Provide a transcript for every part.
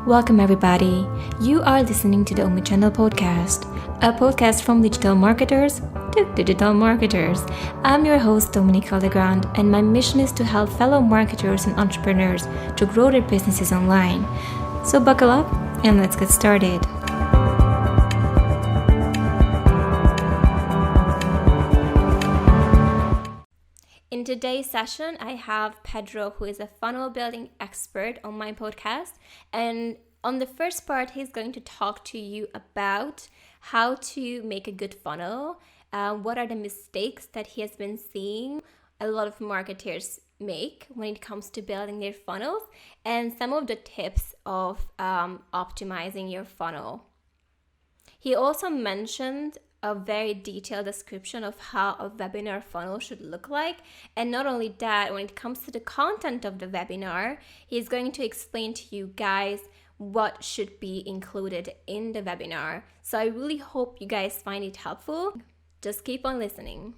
Welcome, everybody. You are listening to the Omnichannel Podcast, a podcast from digital marketers to digital marketers. I'm your host, Dominique Legrand, and my mission is to help fellow marketers and entrepreneurs to grow their businesses online. So buckle up and let's get started. In today's session, I have Pedro, who is a funnel building expert on my podcast. And on the first part, he's going to talk to you about how to make a good funnel, what are the mistakes that he has been seeing a lot of marketers make when it comes to building their funnels, and some of the tips of optimizing your funnel. He also mentioned a very detailed description of how a webinar funnel should look like. And not only that, when it comes to the content of the webinar, he's going to explain to you guys what should be included in the webinar. So I really hope you guys find it helpful. Just keep on listening.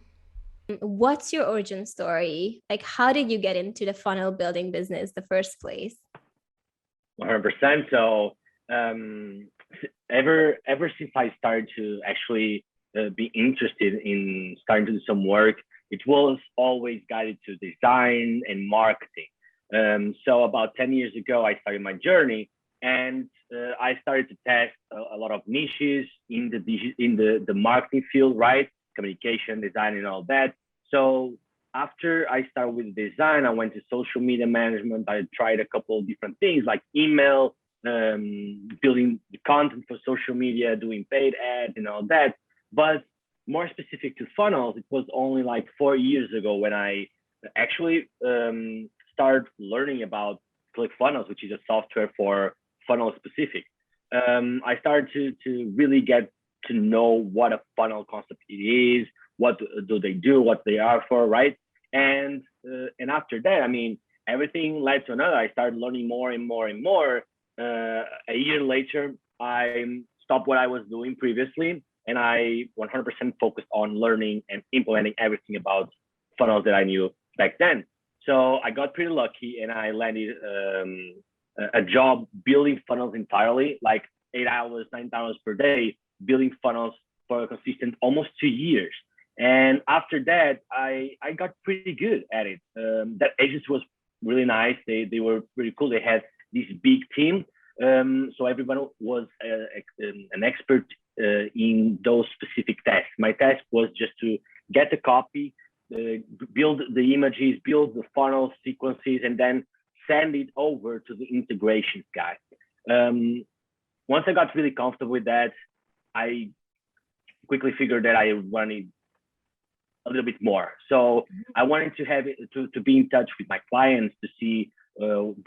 What's your origin story? Like, how did you get into the funnel building business the first place? 100%. So ever since I started to actually be interested in starting to do some work, it was always guided to design and marketing. So about 10 years ago, I started my journey, and I started to test a lot of niches in the marketing field, right? Communication, design, and all that. So after I started with design, I went to social media management. I tried a couple of different things like email, building the content for social media, doing paid ads and all that. But more specific to funnels, it was only like 4 years ago when I actually started learning about ClickFunnels, which is a software for funnel specific. I started to really get to know what a funnel concept is, what do they do, what they are for, right? And after that, I mean, everything led to another. I started learning more and more and more. A year later, I stopped what I was doing previously, and I 100% focused on learning and implementing everything about funnels that I knew back then. So I got pretty lucky, and I landed a job building funnels entirely, like 8 hours, 9 hours per day, building funnels for a consistent almost 2 years. And after that, I got pretty good at it. That agency was really nice. They were really cool. They had this big team. So everyone was an expert in those specific tasks. My task was just to get the copy, build the images, build the funnel sequences, and then send it over to the integrations guy. Once I got really comfortable with that, I quickly figured that I wanted a little bit more. So I wanted to have it, to be in touch with my clients to see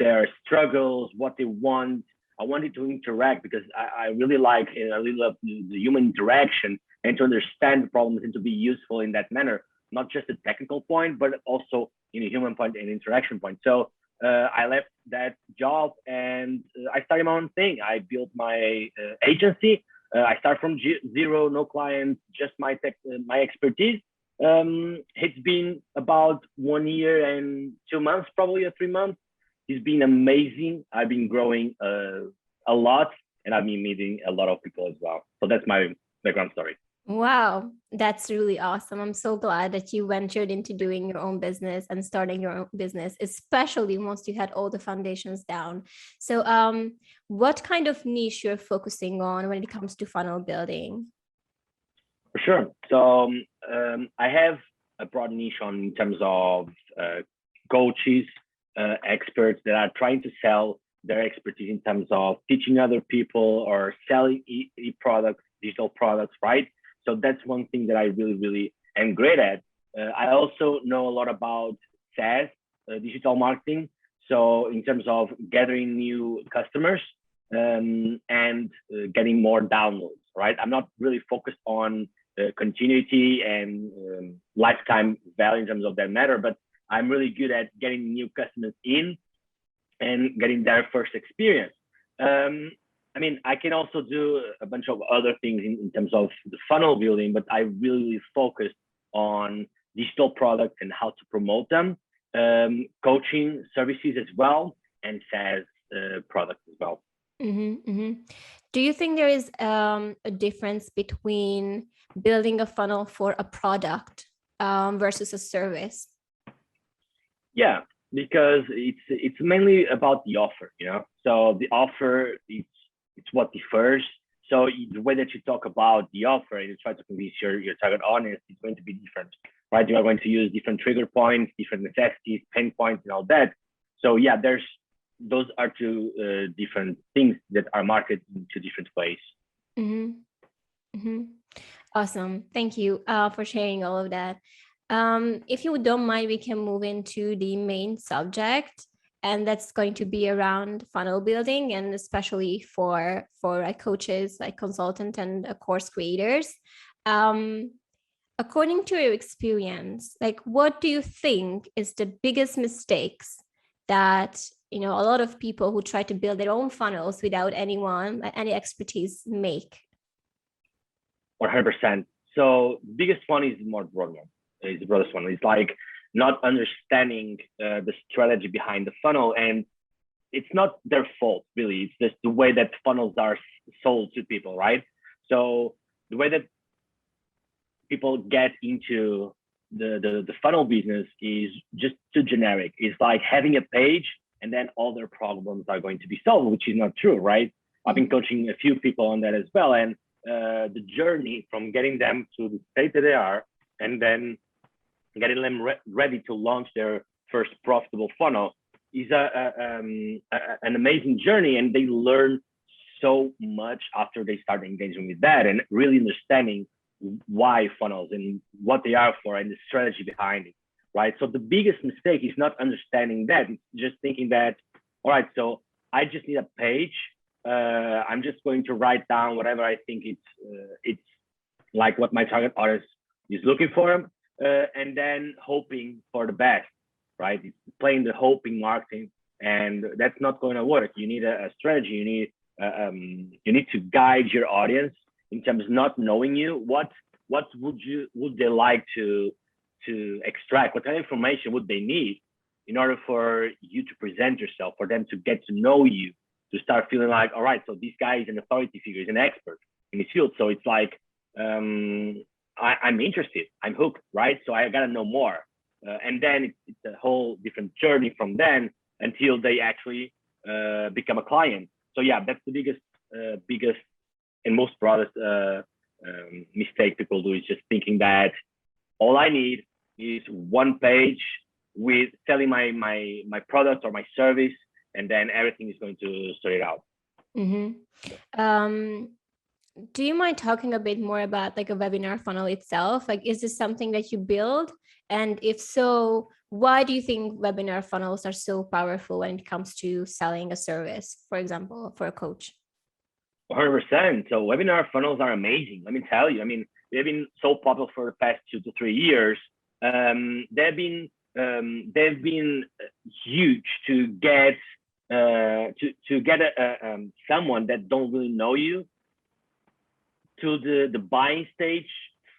their struggles, what they want. I wanted to interact because I really like and I really love the human interaction and to understand the problems and to be useful in that manner, not just a technical point, but also in a human point and interaction point. So I left that job and I started my own thing. I built my agency. I started from zero, no clients, just my expertise. It's been about 1 year and 2 months, probably, or 3 months. It's been amazing. I've been growing a lot, and I've been meeting a lot of people as well. So that's my background story. Wow, that's really awesome. I'm so glad that you ventured into doing your own business and starting your own business, especially once you had all the foundations down. So what kind of niche you're focusing on when it comes to funnel building? For sure. So I have a broad niche in terms of coaches, experts that are trying to sell their expertise in terms of teaching other people or selling e-products, digital products, right? So that's one thing that I really, really am great at. I also know a lot about SaaS, digital marketing. So in terms of gathering new customers and getting more downloads, right? I'm not really focused on continuity and lifetime value in terms of that matter, but I'm really good at getting new customers in and getting their first experience. I mean, I can also do a bunch of other things in terms of the funnel building, but I really focused on digital products and how to promote them, coaching services as well, and SaaS products as well. Do you think there is a difference between building a funnel for a product versus a service? Yeah, because it's mainly about the offer, you know. So the offer, it's what differs. So the way that you talk about the offer and you try to convince your target audience is going to be different, right? You are going to use different trigger points, different necessities, pain points, and all that. So yeah, those are two different things that are marketed in two different ways. Awesome. Thank you for sharing all of that. If you don't mind, we can move into the main subject, and that's going to be around funnel building, and especially for like coaches, like consultant and course creators. According to your experience, like what do you think is the biggest mistakes that a lot of people who try to build their own funnels without any expertise make? 100%. So the biggest one is more broad one. Is the broadest one. It's like not understanding the strategy behind the funnel, and it's not their fault really. It's just the way that funnels are sold to people, right? So the way that people get into the funnel business is just too generic. It's like having a page and then all their problems are going to be solved, which is not true, right? I've been coaching a few people on that as well, and the journey from getting them to the state that they are and then getting them ready to launch their first profitable funnel is an amazing journey, and they learn so much after they start engaging with that and really understanding why funnels and what they are for and the strategy behind it, right? So the biggest mistake is not understanding that. It's just thinking that, all right, so I just need a page. I'm just going to write down whatever I think it's like what my target audience is looking for, and then hoping for the best, right? It's playing the hoping marketing, and that's not going to work. You need a strategy. You need to guide your audience in terms of not knowing you. What would they like to extract? What kind of information would they need in order for you to present yourself, for them to get to know you, to start feeling like, all right, so this guy is an authority figure, he's an expert in his field. So it's like, I'm interested, I'm hooked, right? So I got to know more. And then it's a whole different journey from then until they actually become a client. So yeah, that's the biggest and most broadest mistake people do, is just thinking that all I need is one page with selling my product or my service, and then everything is going to sort it out. Do you mind talking a bit more about like a webinar funnel itself? Like, is this something that you build? And if so, why do you think webinar funnels are so powerful when it comes to selling a service, for example, for a coach? 100%. So webinar funnels are amazing. Let me tell you. I mean, they've been so popular for the past 2 to 3 years. They've been huge to get someone that don't really know you to the buying stage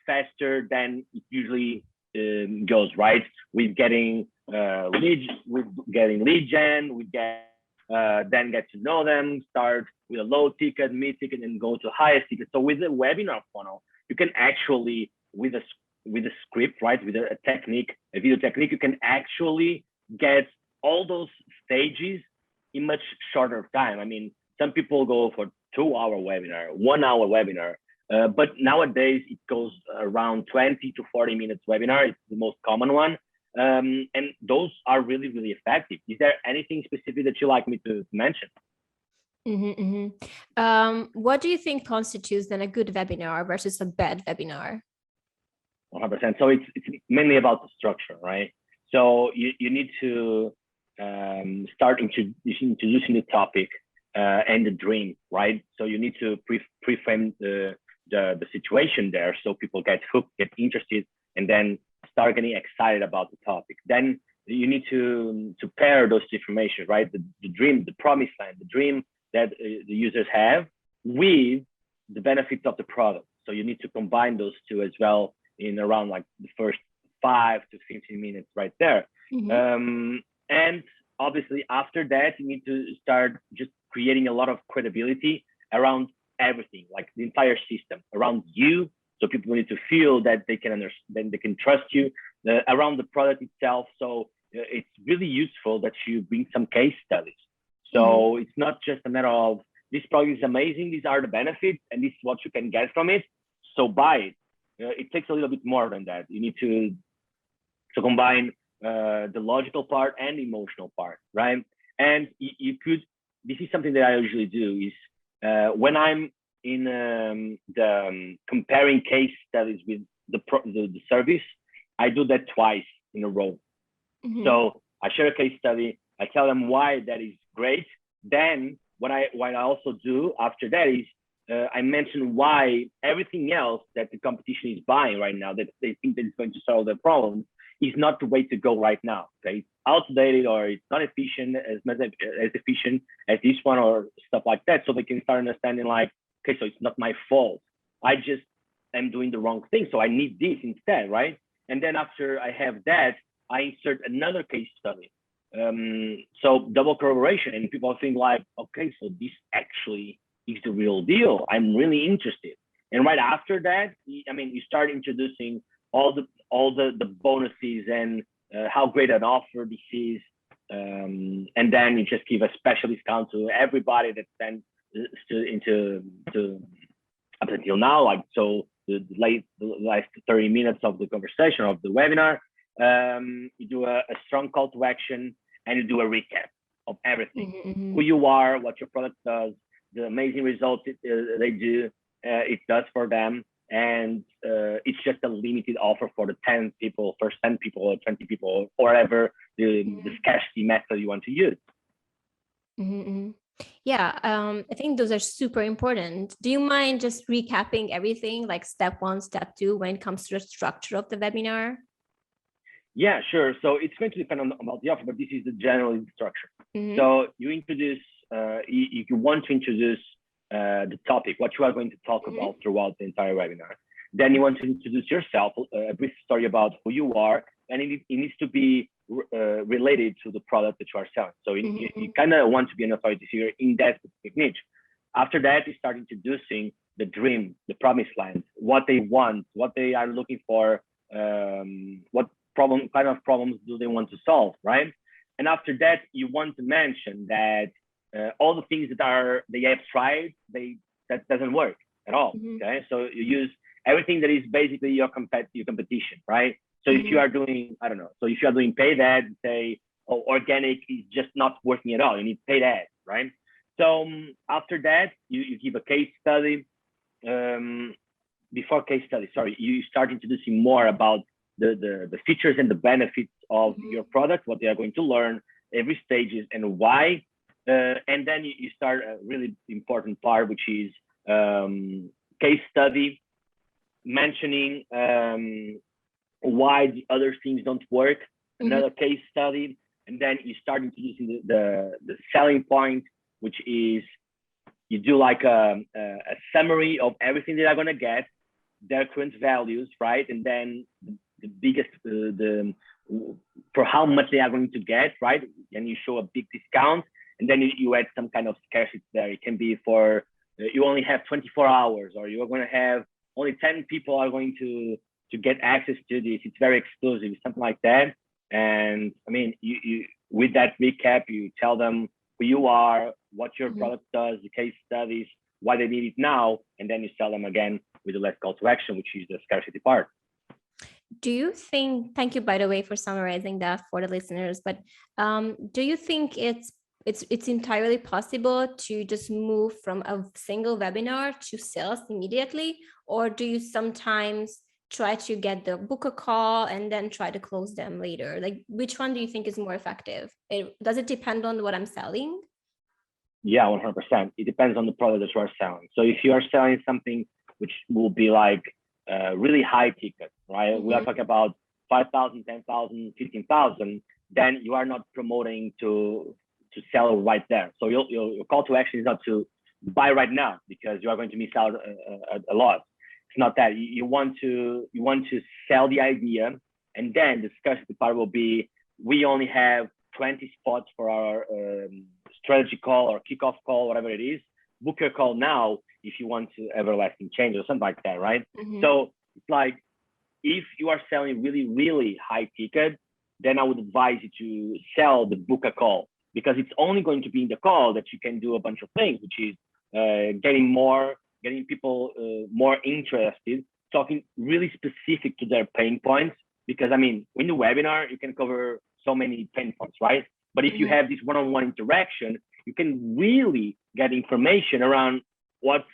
faster than it usually goes, right? With getting lead gen, then get to know them, start with a low ticket, mid ticket, and go to highest ticket. So with a webinar funnel, you can actually, with a script, right, with a video technique, you can actually get all those stages in much shorter time. I mean, some people go for 2-hour webinar, 1-hour webinar, but nowadays it goes around 20 to 40 minutes webinar. It's the most common one. And those are really, really effective. Is there anything specific that you like me to mention? What do you think constitutes then a good webinar versus a bad webinar? 100%. So it's mainly about the structure, right? So you need to start introducing the topic and the dream, right? So you need to pre-frame the situation there, so people get hooked, get interested, and then start getting excited about the topic. Then you need to pair those information, right? The dream, the promise land, the dream that the users have with the benefits of the product. So you need to combine those two as well in around like the first 5 to 15 minutes right there. And obviously after that, you need to start just creating a lot of credibility around everything, like the entire system around you. So people need to feel that they can understand, they can trust you, around the product itself. So it's really useful that you bring some case studies. So it's not just a matter of this product is amazing, these are the benefits, and this is what you can get from it. So buy it. It takes a little bit more than that. You need to combine the logical part and the emotional part, right? And you could. This is something that I usually do is when I'm in comparing case studies with the service, I do that twice in a row. So I share a case study. I tell them why that is great. Then what I also do after that is I mention why everything else that the competition is buying right now that they think that is going to solve their problem is not the way to go right now. Okay, it's outdated or it's not efficient as efficient as this one or stuff like that. So they can start understanding like, okay, so it's not my fault. I just am doing the wrong thing. So I need this instead, right? And then after I have that, I insert another case study. So double corroboration, and people think like, okay, so this actually is the real deal. I'm really interested. And right after that, I mean, you start introducing all the bonuses and how great an offer this is, and then you just give a special discount to everybody that sent into up until now. Like so, the last 30 minutes of the conversation of the webinar, you do a strong call to action, and you do a recap of everything, who you are, what your product does, the amazing results they do, it does for them. And it's just a limited offer for the 10 people, first 10 people or 20 people, or whatever the scarcity method you want to use. Yeah, I think those are super important. Do you mind just recapping everything, like step 1, step 2, when it comes to the structure of the webinar? Yeah, sure. So it's going to depend about the offer, but this is the general structure. So you introduce, you want to introduce the topic, what you are going to talk about throughout the entire webinar. Then you want to introduce yourself, a brief story about who you are, and it needs to be related to the product that you are selling. So you kind of want to be an authority figure in that specific niche. After that, you start introducing the dream, the promised land, what they want, what they are looking for, what kind of problems do they want to solve, right? And after that, you want to mention that all the things that they have tried, that doesn't work at all. Okay, so you use everything that is basically your competition, right? So if you are doing, I don't know, so if you are doing paid ads, say, oh, organic is just not working at all. You need paid ads, right? So after that, you give a case study. Before case study, sorry, you start introducing more about the features and the benefits of your product, what they are going to learn, every stages and why. And then you start a really important part, which is case study, mentioning why the other things don't work, another case study, and then you start introducing the selling point, which is you do like a summary of everything they are going to get, their current values, right? And then the biggest, for how much they are going to get, right? And you show a big discount, and then you add some kind of scarcity there. It can be for, you only have 24 hours, or you are going to have only 10 people are going to get access to this. It's very exclusive, something like that. And I mean, you with that recap, you tell them who you are, what your product does, the case studies, why they need it now, and then you sell them again with the last call to action, which is the scarcity part. Do you think, thank you, by the way, for summarizing that for the listeners, but do you think it's entirely possible to just move from a single webinar to sales immediately? Or do you sometimes try to book a call and then try to close them later? Like, which one do you think is more effective? Does it depend on what I'm selling? Yeah, 100%. It depends on the product that you are selling. So if you are selling something which will be like really high ticket, right? We are talking about 5,000, 10,000, 15,000, then you are not promoting to sell right there. So your call to action is not to buy right now, because you are going to miss out a lot. It's not that. You want to sell the idea, and then the scarcity part will be, we only have 20 spots for our strategy call or kickoff call, whatever it is. Book your call now if you want to everlasting change or something like that, right? So it's like, if you are selling really, really high ticket, then I would advise you to sell the book a call, because it's only going to be in the call that you can do a bunch of things, which is getting people more interested, talking really specific to their pain points. Because I mean, in the webinar, you can cover so many pain points, right? But if you have this one-on-one interaction, you can really get information around what's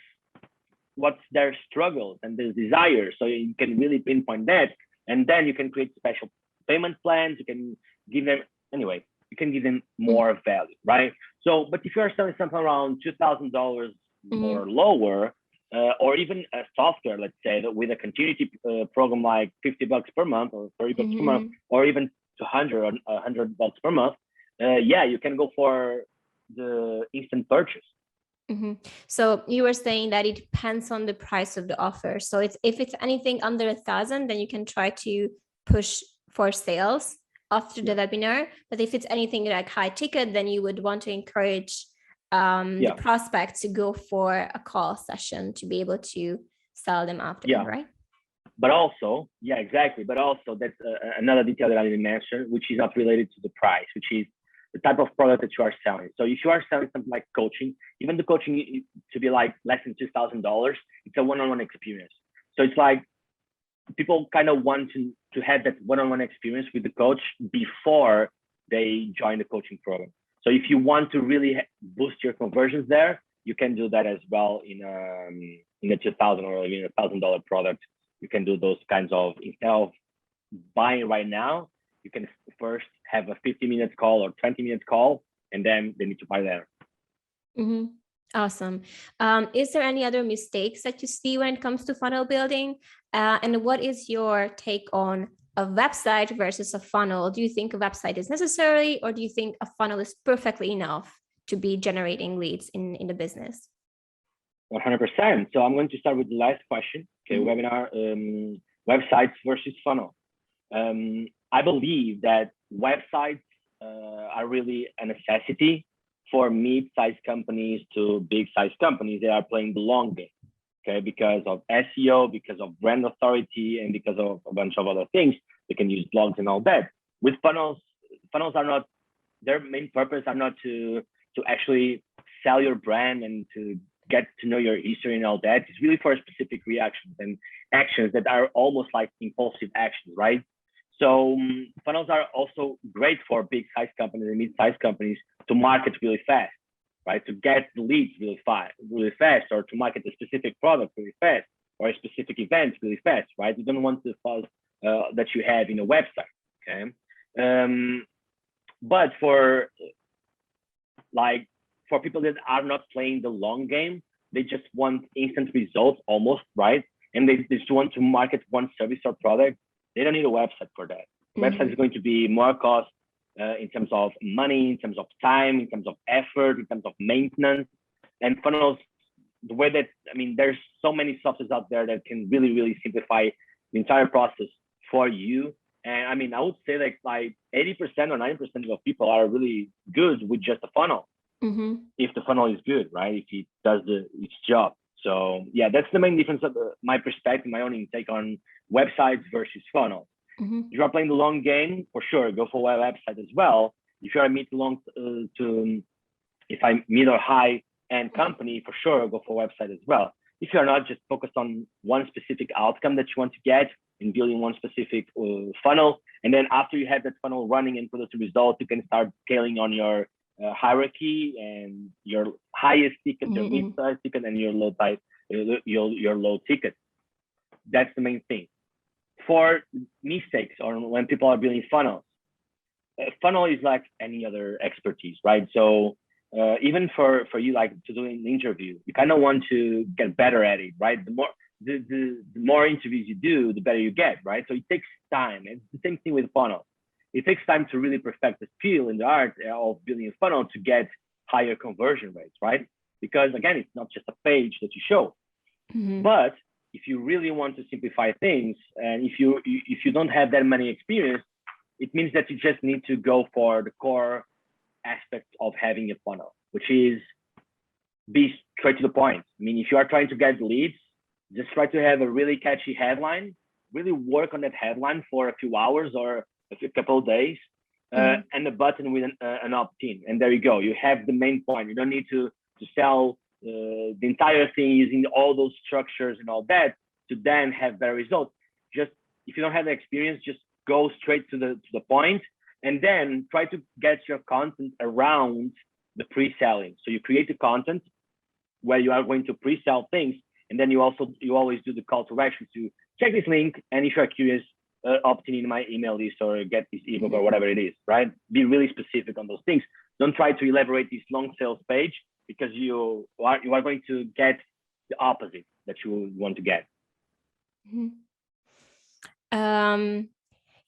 their struggles and their desires. So you can really pinpoint that. And then you can create special payment plans. You can give them, anyway, you can give them more value, right? So, but if you're selling something around $2,000 or lower, or even a software, let's say, that with a continuity program like $50 per month or $30 per month, or even 200 or $100 per month, yeah, you can go for the instant purchase. So you were saying that it depends on the price of the offer. So if it's anything under 1,000, then you can try to push for sales after the webinar. But if it's anything like high ticket, then you would want to encourage the prospect to go for a call session to be able to sell them after, right? But also, exactly. But also, that's another detail that I didn't mention, which is not related to the price, which is the type of product that you are selling. So if you are selling something like coaching, even the coaching to be like less than $2,000, it's a one-on-one experience. So it's like people kind of want to have that one-on-one experience with the coach before they join the coaching program. So if you want to really boost your conversions there, you can do that as well in a $2,000 or even $1,000 product. You can do those kinds of, instead of buying right now, you can first have a 50-minute call or 20-minute call, and then they need to buy there. Awesome. Is there any other mistakes that you see when it comes to funnel building? And what is your take on a website versus a funnel? Do you think a website is necessary, or do you think a funnel is perfectly enough to be generating leads in the business? 100%. So I'm going to start with the last question. Okay, webinar, websites versus funnel. I believe that websites are really a necessity for mid-sized companies to big-sized companies. They are playing the long game, okay, because of SEO, because of brand authority, and because of a bunch of other things. They can use blogs and all that. With funnels are not, their main purpose are not to actually sell your brand and to get to know your history and all that. It's really for specific reactions and actions that are almost like impulsive actions, right? So funnels are also great for big size companies and mid-size companies to market really fast, right? To get the leads really fast, or to market a specific product really fast, or a specific event really fast, right? You don't want the fuzz that you have in a website, okay? But for people that are not playing the long game, they just want instant results almost, right? And they just want to market one service or product. They don't need a website for that. Website is going to be more cost in terms of money, in terms of time, in terms of effort, in terms of maintenance. And funnels, the way that, I mean, there's so many softwares out there that can really, really simplify the entire process for you. And I mean, I would say like 80% or 90% of people are really good with just a funnel. If the funnel is good, right? If it does its job. So yeah, that's the main difference of my perspective, my own intake on websites versus funnels. If you are playing the long game, for sure, go for a website as well. If you are mid or high end company, for sure, go for a website as well. If you are not, just focus on one specific outcome that you want to get in building one specific funnel. And then after you have that funnel running and produce a result, you can start scaling on your hierarchy and your highest ticket, your mid-size ticket, and your low ticket. That's the main thing. For mistakes or when people are building funnels, a funnel is like any other expertise, right? So even for you, like to do an interview, you kind of want to get better at it, right? The more interviews you do, the better you get, right? So it takes time. It's the same thing with funnels. It takes time to really perfect the skill and the art of building a funnel to get higher conversion rates, right? Because again, it's not just a page that you show. But if you really want to simplify things, and if you don't have that many experience, it means that you just need to go for the core aspects of having a funnel. which is be straight to the point. I mean, if you are trying to get leads, just try to have a really catchy headline, really work on that headline for a few hours or a couple of days, and a button with an opt-in. And there you go. You have the main point. You don't need to sell the entire thing using all those structures and all that to then have better results. Just if you don't have the experience, just go straight to the point, and then try to get your content around the pre-selling. So you create the content where you are going to pre-sell things, and then you always do the call to action to check this link, and if you're curious, opt in my email list or get this ebook or whatever it is, right? Be really specific on those things. Don't try to elaborate this long sales page, because you are going to get the opposite that you want to get.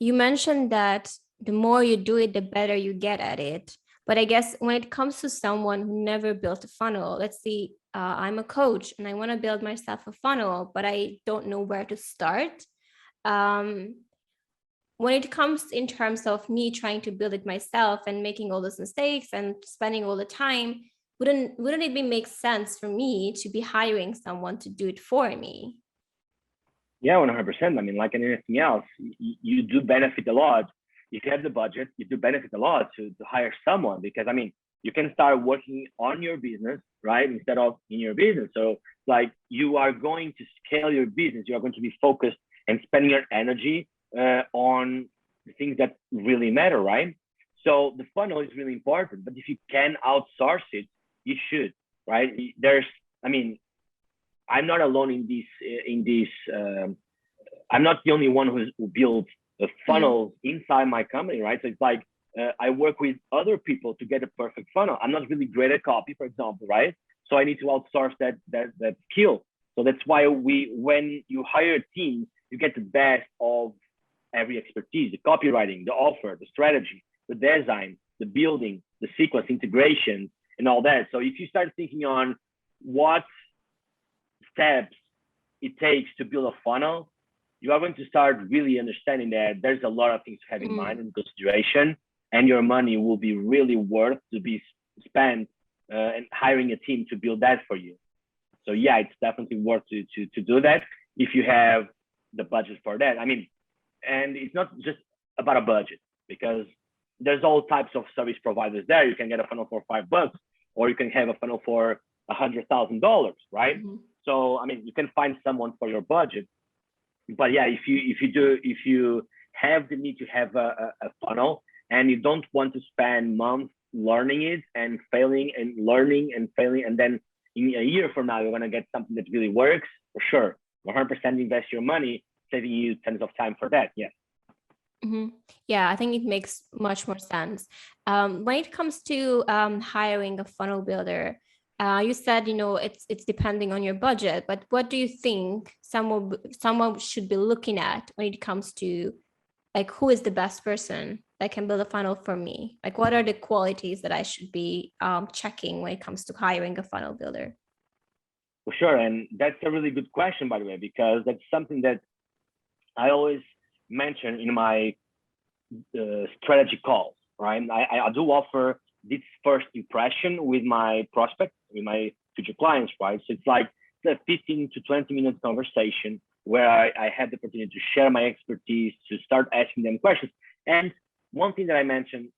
You mentioned that the more you do it, the better you get at it. But I guess when it comes to someone who never built a funnel, let's see, I'm a coach and I want to build myself a funnel, but I don't know where to start. When it comes in terms of me trying to build it myself and making all those mistakes and spending all the time, wouldn't it make sense for me to be hiring someone to do it for me? Yeah, 100%. I mean, like anything else, you do benefit a lot. If you have the budget, you do benefit a lot to hire someone, because I mean, you can start working on your business, right? Instead of in your business. So like, you are going to scale your business. You are going to be focused and spending your energy on the things that really matter, right? So the funnel is really important, but if you can outsource it, you should, right? I'm not alone in this. I'm not the only one who builds a funnel inside my company, right? So it's like, I work with other people to get a perfect funnel. I'm not really great at copy, for example, right? So I need to outsource that skill. So that's why when you hire a team, you get the best of every expertise: the copywriting, the offer, the strategy, the design, the building, the sequence, integration, and all that. So if you start thinking on what steps it takes to build a funnel, you are going to start really understanding that there's a lot of things to have in mind and consideration, and your money will be really worth to be spent and hiring a team to build that for you. So yeah, it's definitely worth to do that if you have the budget for that. I mean, and it's not just about a budget, because there's all types of service providers there. You can get a funnel for $5, or you can have a funnel for $100,000, right? So I mean, you can find someone for your budget. But yeah, if you have the need to have a funnel, and you don't want to spend months learning it and failing and learning and failing, and then in a year from now you're gonna get something that really works, for sure, 100% invest your money, saving you tons of time for that. Yeah. Yeah, I think it makes much more sense. When it comes to hiring a funnel builder, you said, it's depending on your budget, but what do you think someone should be looking at when it comes to, like, who is the best person that can build a funnel for me? Like, what are the qualities that I should be checking when it comes to hiring a funnel builder? For sure. And that's a really good question, by the way, because that's something that I always mention in my strategy calls, right? I do offer this first impression with my prospects, with my future clients, right? So it's like a 15 to 20 minute conversation where I had the opportunity to share my expertise, to start asking them questions. And one thing that I mentioned,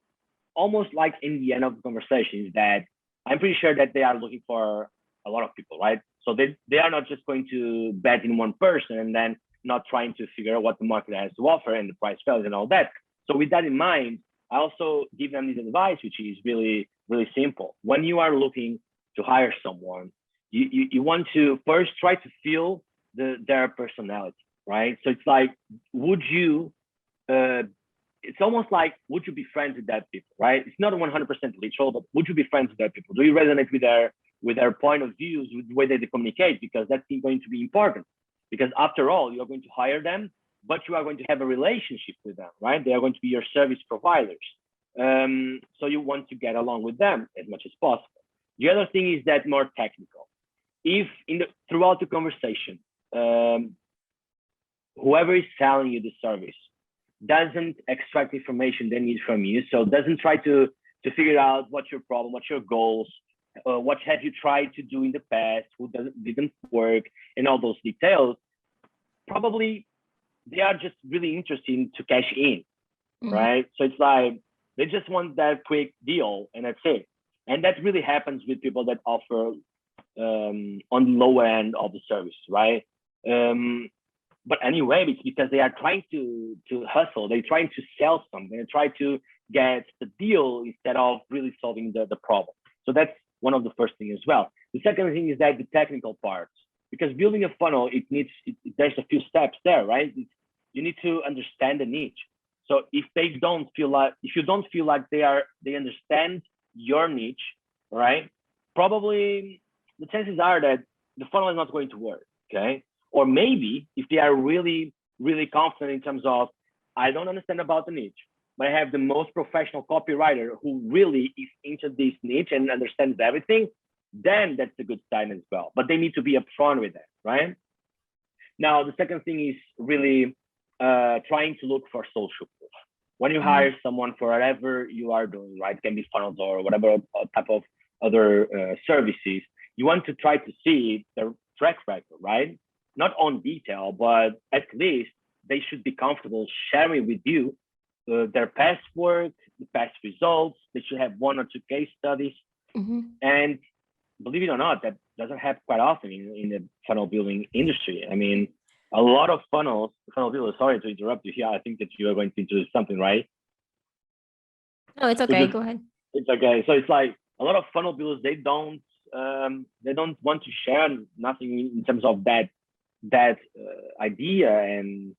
almost like in the end of the conversation, is that I'm pretty sure that they are looking for a lot of people, right? So they are not just going to bet in one person and then not trying to figure out what the market has to offer and the price values and all that. So with that in mind, I also give them this advice, which is really, really simple. When you are looking to hire someone, you want to first try to feel their personality, right? So it's like, it's almost like, would you be friends with that people, right? It's not 100% literal, but would you be friends with that people? Do you resonate with their point of views, with the way they communicate? Because that's going to be important. Because after all, you're going to hire them, but you are going to have a relationship with them, right? They are going to be your service providers. So you want to get along with them as much as possible. The other thing is that more technical. If throughout the conversation, whoever is selling you the service doesn't extract information they need from you, so doesn't try to figure out what's your problem, what's your goals, what have you tried to do in the past, who didn't work, and all those details. Probably they are just really interested to cash in, right? So it's like they just want that quick deal, and that's it. And that really happens with people that offer on the lower end of the service, right? But anyway, it's because they are trying to hustle. They're trying to sell something. They try to get the deal instead of really solving the problem. So that's one of the first things as well. The second thing is that the technical parts, because building a funnel, there's a few steps there, right? You need to understand the niche. So if you don't feel like they understand your niche, right? Probably the chances are that the funnel is not going to work. Okay. Or maybe if they are really, really confident in terms of, I don't understand about the niche, but I have the most professional copywriter who really is into this niche and understands everything, then that's a good sign as well. But they need to be upfront with that, right? Now, the second thing is really trying to look for social proof. When you hire someone for whatever you are doing, right? It can be funnels or whatever type of other services, you want to try to see their track record, right? Not on detail, but at least they should be comfortable sharing with you their past work, the past results. They should have one or two case studies. And believe it or not, that doesn't happen quite often in the funnel building industry. I mean, a lot of funnel builders, sorry to interrupt you here. I think that you are going to introduce something, right? No, it's okay. Go ahead. It's okay. So it's like a lot of funnel builders, they don't want to share nothing in terms of that idea, and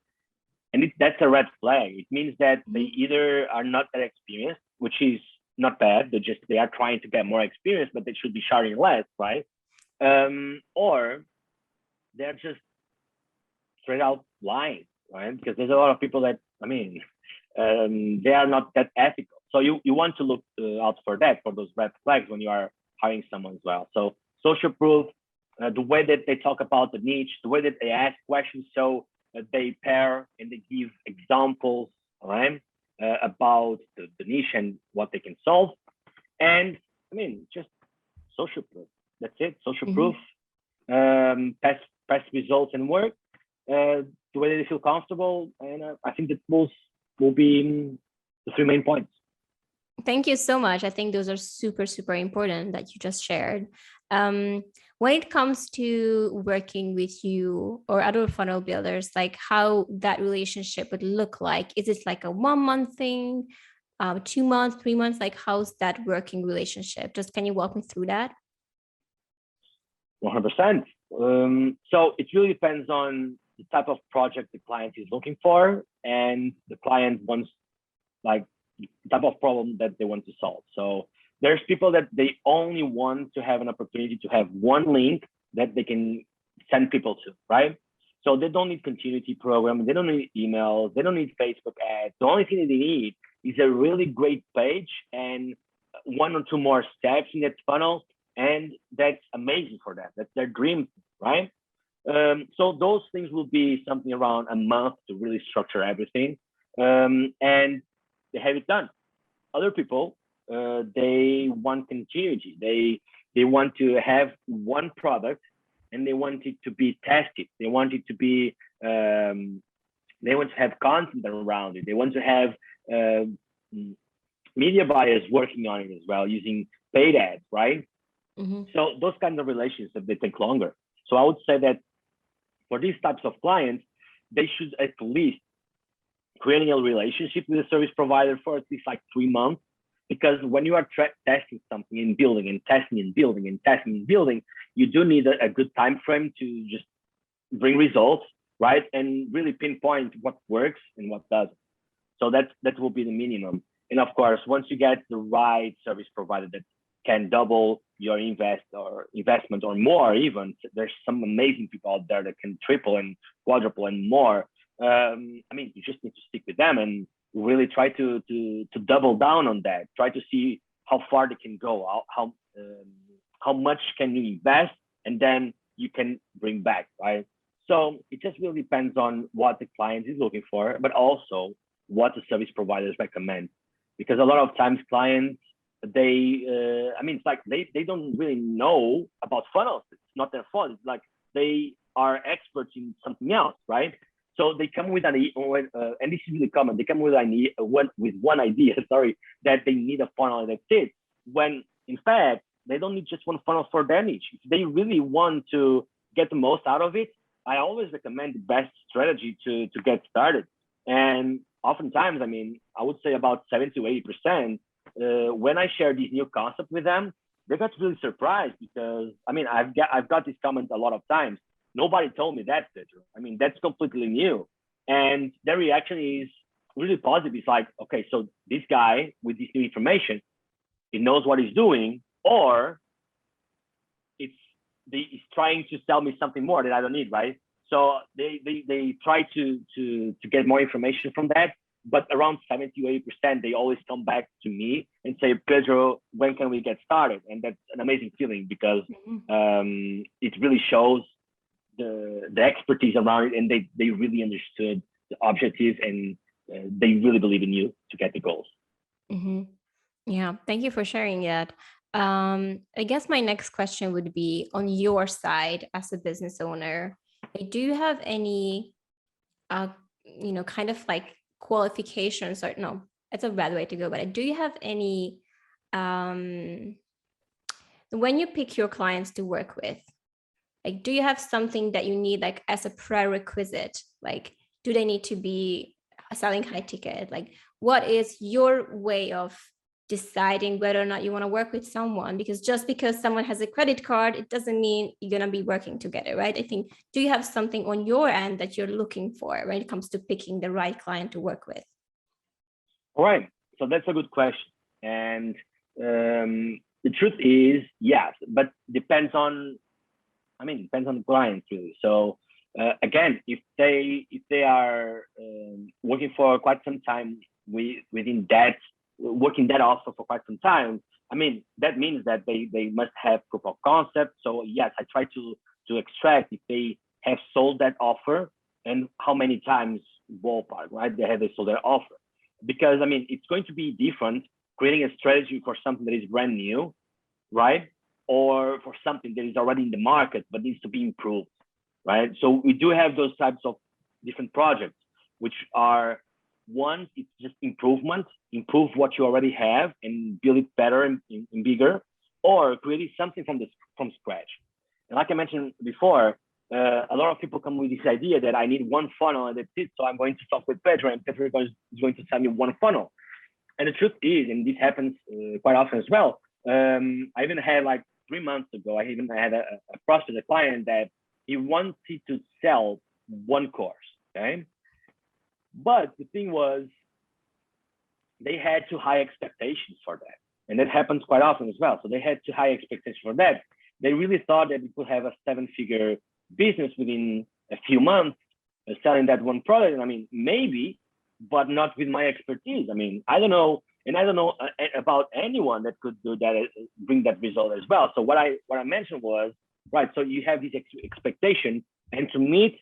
that's a red flag. It means that they either are not that experienced, which is not bad. They are trying to get more experience, but they should be sharing less, right? Or they're just straight out lying, right? Because there's a lot of people that, I mean, they are not that ethical. So you want to look out for those red flags when you are hiring someone as well. So social proof, the way that they talk about the niche, the way that they ask questions, so they pair and they give examples, right, about the niche and what they can solve. And I mean, just social proof. That's it. Social proof, past results and work, the way they feel comfortable, and I think that will be the three main points. Thank you so much. I think those are super, super important that you just shared. When it comes to working with you or other funnel builders, like how that relationship would look like? Is it like a 1 month thing, 2 months, 3 months? Like how's that working relationship? Just can you walk me through that? 100%. So it really depends on the type of project the client is looking for, and the client wants, like, the type of problem that they want to solve. So there's people that they only want to have an opportunity to have one link that they can send people to, right? So they don't need continuity program, they don't need emails, they don't need Facebook ads. The only thing that they need is a really great page and one or two more steps in that funnel, and that's amazing for them. That's their dream, right? So those things will be something around a month to really structure everything, and they have it done. Other people, they want continuity. They want to have one product, and they want it to be tested. They want it to be, they want to have content around it. They want to have media buyers working on it as well, using paid ads, right? So those kinds of relationships, they take longer. So I would say that for these types of clients, they should at least creating a relationship with a service provider for at least like 3 months. Because when you are testing something and building and testing and building and testing and building, you do need a good time frame to just bring results, right? And really pinpoint what works and what doesn't. So that will be the minimum. And of course, once you get the right service provider that can double your investment or more, even there's some amazing people out there that can triple and quadruple and more. I mean, you just need to stick with them and really try to double down on that. Try to see how far they can go, how much can you invest, and then you can bring back, right? So it just really depends on what the client is looking for, but also what the service providers recommend. Because a lot of times clients, it's like they don't really know about funnels. It's not their fault. It's like they are experts in something else, right? So they come with and this is really common. They come with one idea, sorry, that they need a funnel and that's it. When in fact they don't need just one funnel for their niche. If they really want to get the most out of it, I always recommend the best strategy to get started. And oftentimes, I would say about 70 to 80%, when I share this new concept with them, they got really surprised because I've got this comment a lot of times. Nobody told me that, Pedro. That's completely new, and their reaction is really positive. It's like, okay, so this guy with this new information, he knows what he's doing, or he's trying to sell me something more that I don't need, right? So they try to get more information from that, but around 70 to 80%, they always come back to me and say, Pedro, when can we get started? And that's an amazing feeling because it really shows the expertise around it, and they really understood the objectives, and they really believe in you to get the goals. Mm-hmm. Yeah, thank you for sharing that. I guess my next question would be on your side as a business owner. Do you have any, kind of like qualifications, or no, it's a bad way to go, but do you have any, when you pick your clients to work with, like, do you have something that you need like as a prerequisite? Like, do they need to be selling high ticket? Like, what is your way of deciding whether or not you want to work with someone? Because just because someone has a credit card, it doesn't mean you're going to be working together, right? I think, do you have something on your end that you're looking for when it comes to picking the right client to work with? All right. So that's a good question. And the truth is, yes, but depends on the client really. So again, if they are working for quite some time within that, working that offer for quite some time, that means that they must have proof of concept. So yes, I try to extract if they have sold that offer and how many times ballpark, right? They sold their offer, because it's going to be different creating a strategy for something that is brand new, right? Or for something that is already in the market but needs to be improved, right? So we do have those types of different projects, which are, one, it's just improve what you already have and build it better and bigger, or creating something from scratch. And like I mentioned before, a lot of people come with this idea that I need one funnel and that's it. So I'm going to talk with Pedro, and Pedro is going to sell me one funnel. And the truth is, and this happens quite often as well, I even had like 3 months ago, I had a prospect, a client that he wanted to sell one course, okay? But the thing was, they had too high expectations for that. And that happens quite often as well. So they had too high expectations for that. They really thought that we could have a 7-figure business within a few months selling that one product. And maybe, but not with my expertise. I don't know. And I don't know about anyone that could do that, bring that result as well. So what I mentioned was, right, so you have these expectations, and to meet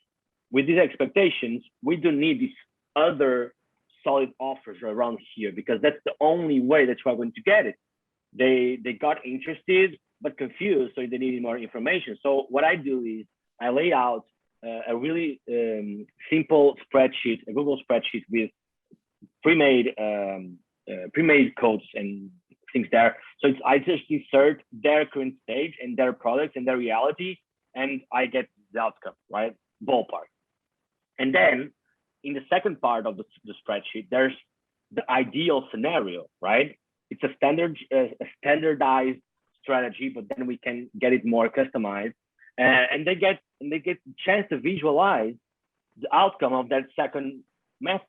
with these expectations, we do need these other solid offers around here, because that's the only way that you are going to get it. They got interested but confused, so they needed more information. So what I do is I lay out a really simple spreadsheet, a Google spreadsheet with pre-made codes and things there. So I just insert their current stage and their products and their reality, and I get the outcome, right? Ballpark. And then in the second part of the spreadsheet, there's the ideal scenario, right? It's a standardized strategy, but then we can get it more customized, and they get a chance to visualize the outcome of that second method.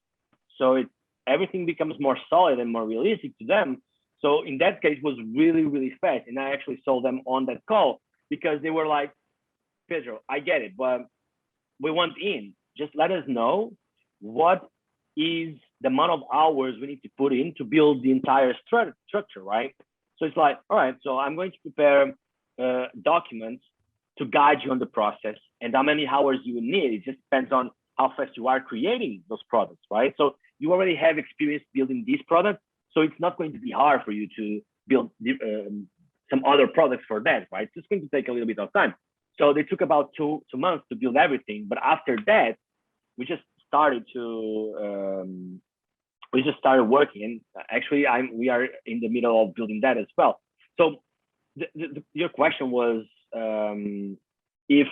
So everything becomes more solid and more realistic to them. So in that case, it was really, really fast. And I actually sold them on that call, because they were like, Pedro, I get it, but we want in. Just let us know what is the amount of hours we need to put in to build the entire structure, right? So it's like, all right, so I'm going to prepare documents to guide you on the process, and how many hours you will need. It just depends on how fast you are creating those products, right? So you already have experience building these products, so it's not going to be hard for you build some other products for that, right? So it's going to take a little bit of time. So they took about two months to build everything. But after that, we just started working, and actually we are in the middle of building that as well. So your question was if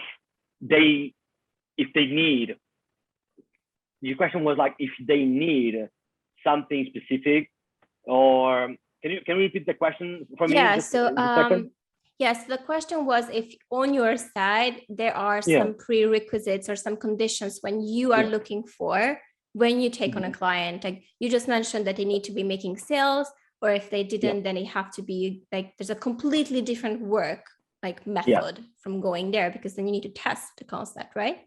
they need, your question was like if they need something specific, or can you repeat the question for me? Yeah, Just so a second. yes, the question was if on your side there are some prerequisites or some conditions when you are looking for when you take on a client. Like you just mentioned that they need to be making sales, or if they didn't, then they have to be like there's a completely different work like method from going there, because then you need to test the concept, right?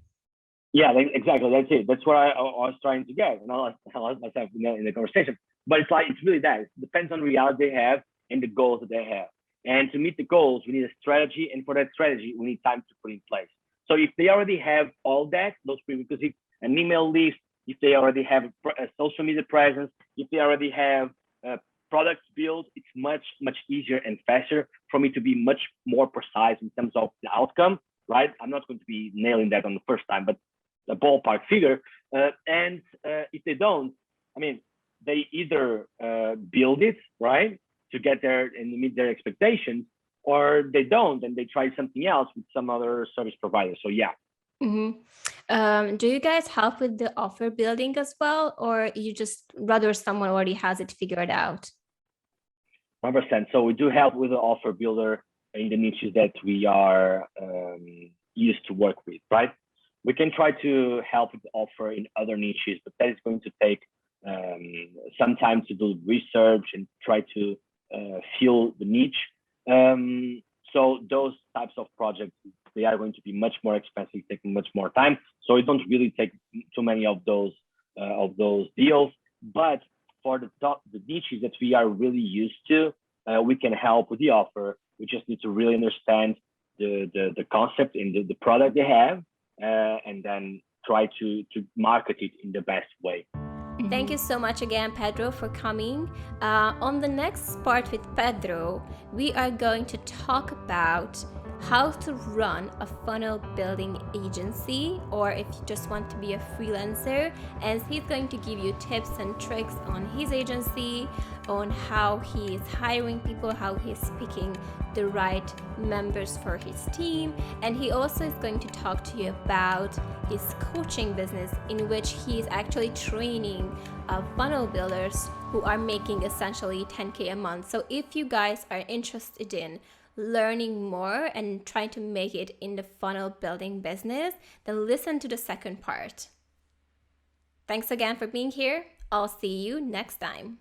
Yeah, exactly. That's it. That's what I was trying to get, and I lost myself in the conversation. But it's really that. It depends on the reality they have and the goals that they have. And to meet the goals, we need a strategy, and for that strategy, we need time to put in place. So if they already have all that, those prerequisites, an email list, if they already have a social media presence, if they already have products built, it's much easier and faster for me to be much more precise in terms of the outcome, right? I'm not going to be nailing that on the first time, but a ballpark figure. And if they don't, I mean, they either build it, right, to get there and meet their expectations, or they don't and they try something else with some other service provider. So yeah. Do you guys help with the offer building as well, or you just rather someone already has it figured out? 100%. So we do help with the offer builder in the niches that we are used to work with, right? We can try to help with the offer in other niches, but that is going to take some time to do research and try to fill the niche. So those types of projects, they are going to be much more expensive, taking much more time. So we don't really take too many of those deals. But for the niches that we are really used to, we can help with the offer. We just need to really understand the concept and the product they have, and then try to market it in the best way. Thank you so much again, Pedro, for coming. On the next part with Pedro, we are going to talk about how to run a funnel building agency, or if you just want to be a freelancer, and he's going to give you tips and tricks on his agency, on how he is hiring people, how he's picking the right members for his team, and he also is going to talk to you about his coaching business, in which he is actually training funnel builders who are making essentially 10K a month. So if you guys are interested in learning more and trying to make it in the funnel building business, then listen to the second part. Thanks again for being here. I'll see you next time.